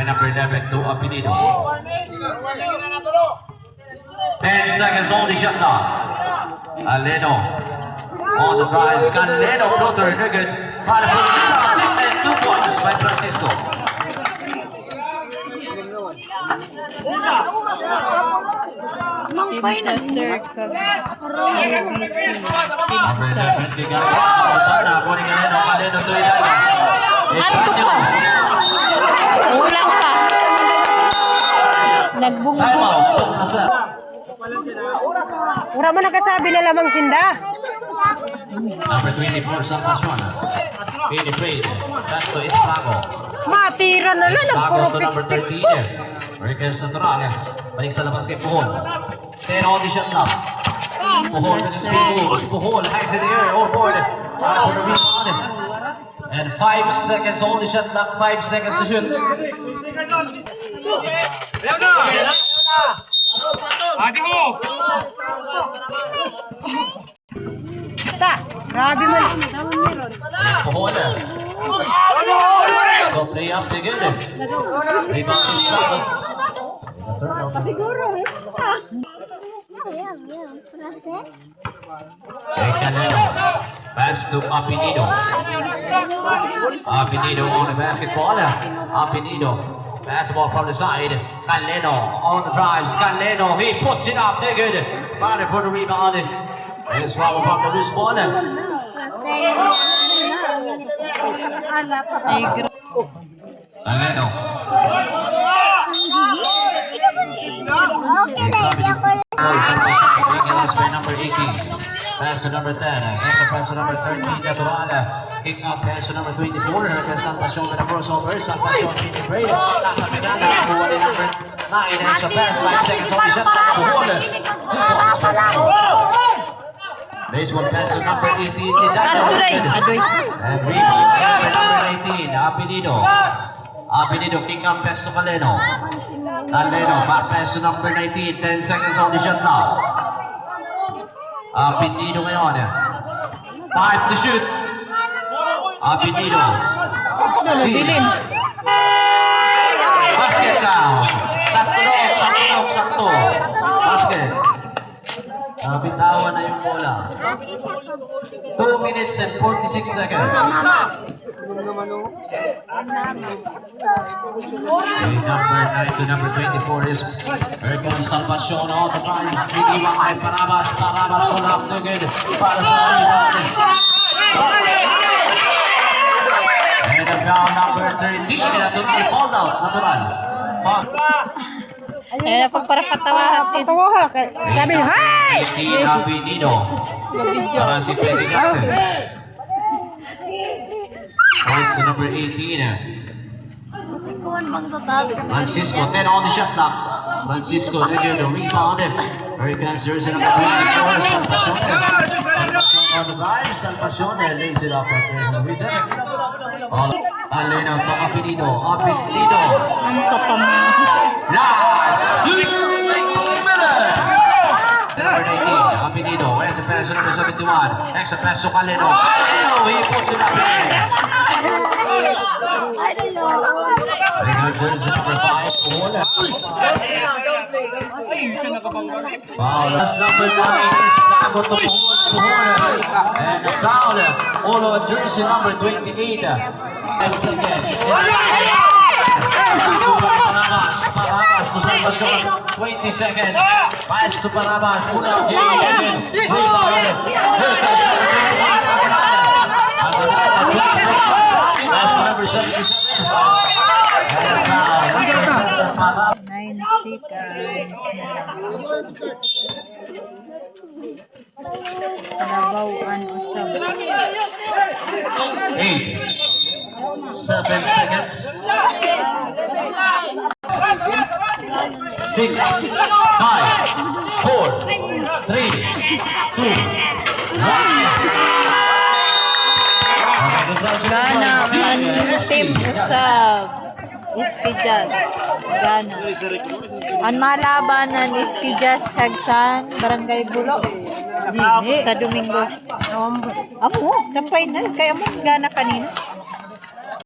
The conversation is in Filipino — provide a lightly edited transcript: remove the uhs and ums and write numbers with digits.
number 11 to Apelido. 10 seconds only shot clock. Aleno on the prize. Canleno floater, very good. Para po and 2 points by Francisco. Mangfay na sir. Number 11, Tigara. Kuning Aleno, Canleno to Hidalgo. Etanyo. Ulang pa. Time Nagbunggo. out. Nasa. Ura mo nakasabi na lamang sinda. Number 24, Salvacion. Pili Praise. That's to Esplago. Matira na lang. Esplago to Nagpuro number 13. Riquez Natural. Balik sa labas kay Puhol. 10 audition now. Puhol to the speed moves. Puhol hangs in the air. All board. For the rebound. And 5 seconds only shot clock. 5 seconds to shoot. Ta, grabe man. Puhol. So play up together. Rebound is Esplago. Canleno. Pass to Apelido. Apelido on the basketball. Apelido. Basketball from the side. Canleno on the drives. Canleno. He puts it up. They're good. Fighting for the rebound. And swallow from the loose ball. Canleno. Number 18. Pass to number 10. Pass to number 13. Natural. Kick up. Pass to number 24. Salvacion with a crossover. Salvacion Pili Praise. Nasa Pagana. Puhol in number 9. And sa pass. 5 seconds only shot. Puhol. 2 points. Baseball pass to number 18. And rebound by number 19. Apelido. Apelido. Kick up. Pass to Canleno. Canleno. Back pass to number 19. 10 seconds only shot now. Apelido ngayon. 5 to shoot. Apelido. Basket count. Sakto. Basket. Bitawan na yung bola. 2 minutes and 46 seconds. Number 9 to number 24 is Ergan Salvacion on the prize. Sige mga Parabas. Parabas pull up to good. Para sa rebound. And the foul number 13. Natural fall out. Natural. Ayan na pagparapatawa natin. Tawa ha. Sabi niyo, hey! Apelido. Para si Presidente. Prize to number 18. Francisco, 10 on the shot clock. Francisco, they get a rebound. Hurricanes jersey number 24. Salvacion on the drive. Salvacion lays it up at the reset. Aleno to Apelido. Apelido. Ang kapamang. Last 2 minutes. Number 18, Apelido. And the pass to number 71. Extra pass to Canleno. Canleno, he puts it up in. Jersey number 5. Wow, that's number 9. Esplago to Puhol. And the foul. Olo jersey number 28. 10 seconds. Parabas to Salvacion. 20 seconds. Pass to Parabas. Unang J11. Rebound. Pass to number 77. 9 seconds. Nabawaan usab. 8, 7 seconds. 6, 5, 4, 3, 2, 1. Gana man team usab. Iski Jazz. Gana. Ang malabanan Iski Jazz Hagsan, Barangay Bulo. Sa Domingo. Amo, sa final. Kaya mo gana kanina.